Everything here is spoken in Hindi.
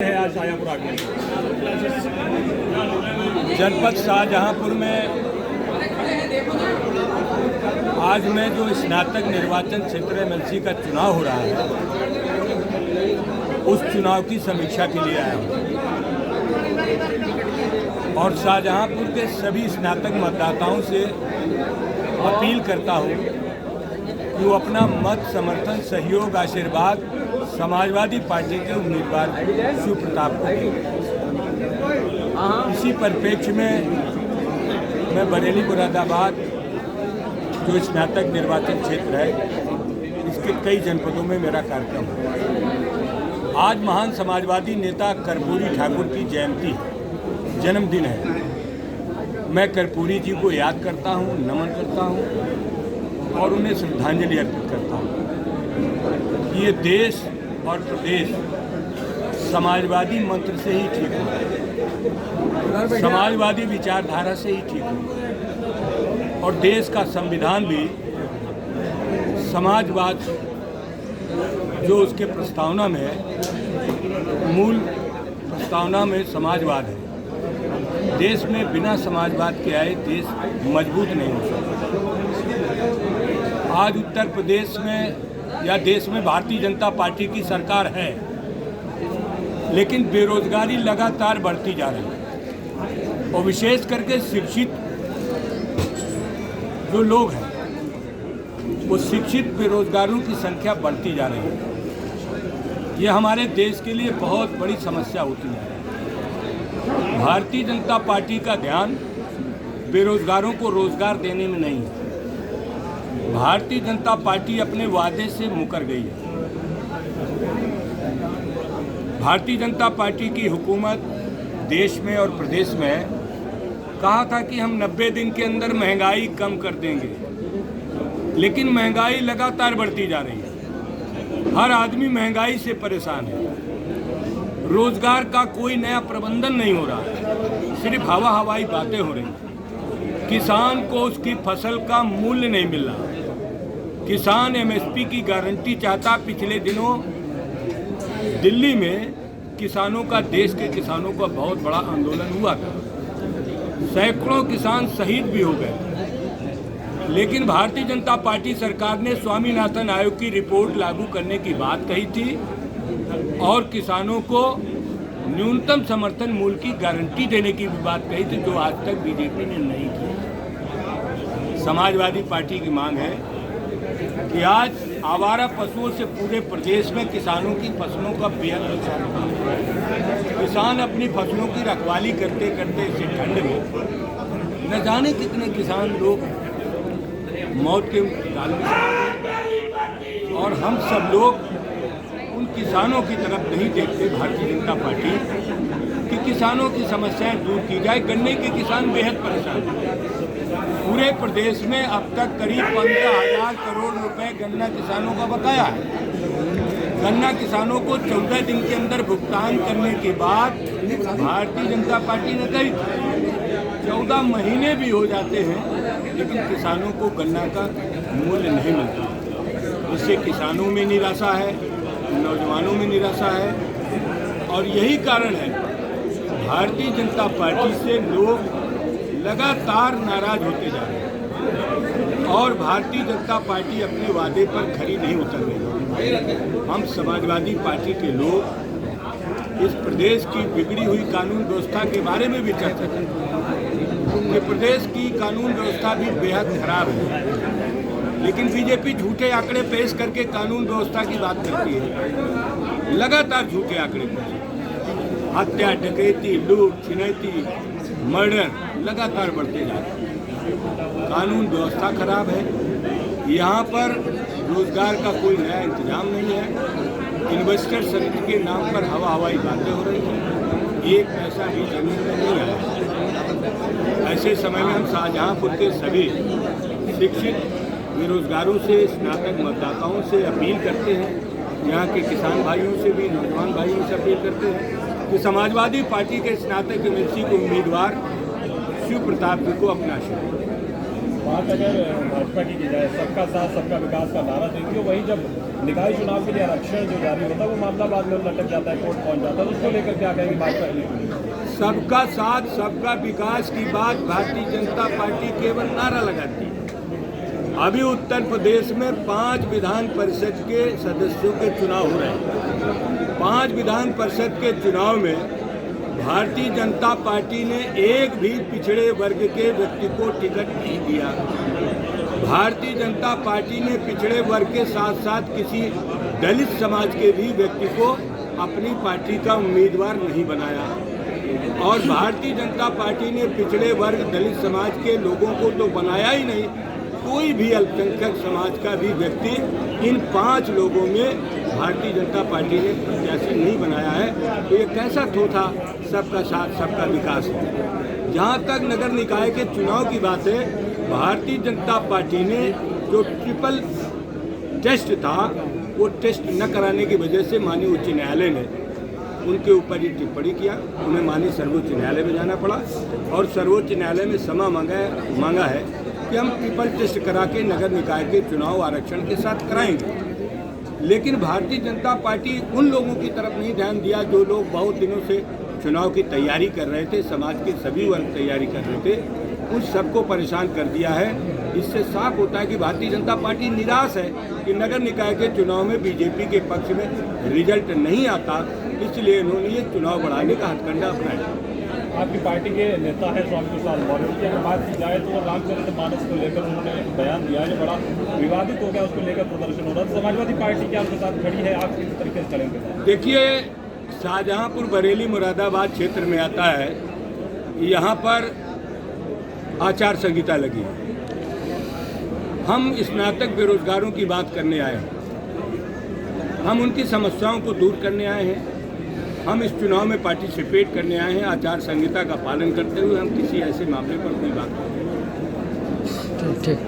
है आज शाहजहाँपुर आगमन। जनपद शाहजहाँपुर में आज में जो स्नातक निर्वाचन क्षेत्र एमएलसी का चुनाव हो रहा है, उस चुनाव की समीक्षा के लिए आया हूँ और शाहजहाँपुर के सभी स्नातक मतदाताओं से अपील करता हूँ कि वो अपना मत, समर्थन, सहयोग, आशीर्वाद समाजवादी पार्टी के उम्मीदवार शिव प्रताप को दें। इसी परिप्रेक्ष्य में मैं बरेली मुरादाबाद जो स्नातक निर्वाचन क्षेत्र है, इसके कई जनपदों में मेरा कार्यक्रम है। आज महान समाजवादी नेता कर्पूरी ठाकुर की जयंती है, जन्मदिन है। मैं कर्पूरी जी को याद करता हूँ, नमन करता हूँ और उन्हें श्रद्धांजलि अर्पित करता हूँ। ये देश और प्रदेश समाजवादी मंत्र से ही ठीक हुआ, समाजवादी विचारधारा से ही ठीक हुआ और देश का संविधान भी समाजवाद जो उसके प्रस्तावना में है, मूल प्रस्तावना में समाजवाद है। देश में बिना समाजवाद के आए देश मजबूत नहीं हो सकता। आज उत्तर प्रदेश में या देश में भारतीय जनता पार्टी की सरकार है, लेकिन बेरोजगारी लगातार बढ़ती जा रही है और विशेष करके शिक्षित जो लोग हैं, वो शिक्षित बेरोजगारों की संख्या बढ़ती जा रही है। ये हमारे देश के लिए बहुत बड़ी समस्या होती है। भारतीय जनता पार्टी का ध्यान बेरोजगारों को रोजगार देने में नहीं है। भारतीय जनता पार्टी अपने वादे से मुकर गई है। भारतीय जनता पार्टी की हुकूमत देश में और प्रदेश में कहा था कि हम 90 दिन के अंदर महंगाई कम कर देंगे, लेकिन महंगाई लगातार बढ़ती जा रही है। हर आदमी महंगाई से परेशान है। रोजगार का कोई नया प्रबंधन नहीं हो रहा है, सिर्फ हवाई बातें हो रही हैं। किसान को उसकी फसल का मूल्य नहीं मिल रहा। किसान एमएसपी की गारंटी चाहता। पिछले दिनों दिल्ली में किसानों का, देश के किसानों का बहुत बड़ा आंदोलन हुआ था। सैकड़ों किसान शहीद भी हो गए। लेकिन भारतीय जनता पार्टी सरकार ने स्वामीनाथन आयोग की रिपोर्ट लागू करने की बात कही थी और किसानों को न्यूनतम समर्थन मूल्य की गारंटी देने की भी बात कही थी, जो आज तक बीजेपी ने नहीं की। समाजवादी पार्टी की मांग है कि आज आवारा पशुओं से पूरे प्रदेश में किसानों की फसलों का बेहद नुकसान होता है। किसान अपनी फसलों की रखवाली करते करते इसे ठंड में न जाने कितने किसान लोग मौत के घाट में, और हम सब लोग उन किसानों की तरफ नहीं देखते। भारतीय जनता पार्टी कि किसानों की समस्याएं दूर की जाए। गन्ने के किसान बेहद परेशान हैं। पूरे प्रदेश में अब तक करीब 15,000 करोड़ रुपए गन्ना किसानों का बकाया है। गन्ना किसानों को 14 दिन के अंदर भुगतान करने के बाद भारतीय जनता पार्टी ने कही 14 महीने भी हो जाते हैं, लेकिन किसानों को गन्ना का मूल्य नहीं मिलता। इससे किसानों में निराशा है, नौजवानों में निराशा है और यही कारण है भारतीय जनता पार्टी से लोग लगातार नाराज होते जा रहे हैं और भारतीय जनता पार्टी अपने वादे पर खरी नहीं उतर रही। हम समाजवादी पार्टी के लोग इस प्रदेश की बिगड़ी हुई कानून व्यवस्था के बारे में भी चर्चा करते हैं कि प्रदेश की कानून व्यवस्था भी बेहद खराब है, लेकिन बीजेपी झूठे आंकड़े पेश करके कानून व्यवस्था की बात करती है। लगातार झूठे आंकड़े पेश, हत्या, डकैती, लूट, छिनैती, मर्डर लगातार बढ़ते जा रहे हैं। कानून व्यवस्था खराब है। यहाँ पर रोजगार का कोई नया इंतजाम नहीं है। इन्वेस्टर समिति के नाम पर हवाई बातें हो रही हैं। एक पैसा भी जमीन में नहीं आया। ऐसे समय में हम शाहजहाँपुर के सभी शिक्षित बेरोजगारों से, स्नातक मतदाताओं से अपील करते हैं, यहाँ के किसान भाइयों से भी, नौजवान भाइयों से अपील करते हैं कि समाजवादी पार्टी के स्नातक एमएलसी को उम्मीदवार शिव प्रताप जी को अपना आशीर्वाद। बात अगर भाजपा की जाए, सबका साथ सबका विकास का नारा देती है, वहीं जब निकाय चुनाव के लिए आरक्षण जो जारी होता है वो मामला बाद में लटक जाता है, कोर्ट पहुंच जाता है, उसको लेकर क्या कहेंगे भाजपा की? सबका साथ सबका विकास की बात भारतीय जनता पार्टी केवल नारा लगाती है। अभी उत्तर प्रदेश में 5 विधान परिषद के सदस्यों के चुनाव हो रहे हैं। 5 विधान परिषद के चुनाव में भारतीय जनता पार्टी ने एक भी पिछड़े वर्ग के व्यक्ति को टिकट नहीं दिया। भारतीय जनता पार्टी ने पिछड़े वर्ग के साथ साथ किसी दलित समाज के भी व्यक्ति को अपनी पार्टी का उम्मीदवार नहीं बनाया। और भारतीय जनता पार्टी ने पिछड़े वर्ग दलित समाज के लोगों को तो बनाया ही नहीं, कोई भी अल्पसंख्यक समाज का भी व्यक्ति इन 5 लोगों में भारतीय जनता पार्टी ने प्रत्याशी नहीं बनाया है। तो ये कैसा थोथा सबका साथ सबका विकास है। जहाँ तक नगर निकाय के चुनाव की बात है, भारतीय जनता पार्टी ने जो ट्रिपल टेस्ट था वो टेस्ट न कराने की वजह से माननीय उच्च न्यायालय ने उनके ऊपर ये टिप्पणी किया। उन्हें माननीय सर्वोच्च न्यायालय में जाना पड़ा और सर्वोच्च न्यायालय में क्षमा मांगा है कि हम ट्रिपल टेस्ट करा के नगर निकाय के चुनाव आरक्षण के साथ कराएंगे। लेकिन भारतीय जनता पार्टी उन लोगों की तरफ नहीं ध्यान दिया जो लोग बहुत दिनों से चुनाव की तैयारी कर रहे थे, समाज के सभी वर्ग तैयारी कर रहे थे, उन सबको परेशान कर दिया है। इससे साफ होता है कि भारतीय जनता पार्टी निराश है कि नगर निकाय के चुनाव में बीजेपी के पक्ष में रिजल्ट नहीं आता, इसलिए इन्होंने ये चुनाव बढ़ाने का हथकंडा अपनाया। आपकी पार्टी के नेता है स्वामी प्रसाद मौर्य की अगर बात की जाए तो रामचरितमानस को लेकर उन्होंने बयान दिया है जो बड़ा विवादित हो गया, उसको लेकर प्रदर्शन हो रहा है। समाजवादी पार्टी क्या उनके साथ खड़ी है, आप किस तरीके से चलेंगे? देखिए, शाहजहांपुर बरेली मुरादाबाद क्षेत्र में आता है, यहाँ पर आचार संहिता लगी है। हम स्नातक बेरोजगारों की बात करने आए हैं, हम उनकी समस्याओं को दूर करने आए हैं, हम इस चुनाव में पार्टिसिपेट करने आए हैं। आचार संहिता का पालन करते हुए हम किसी ऐसे मामले पर कोई बात नहीं। ठीक।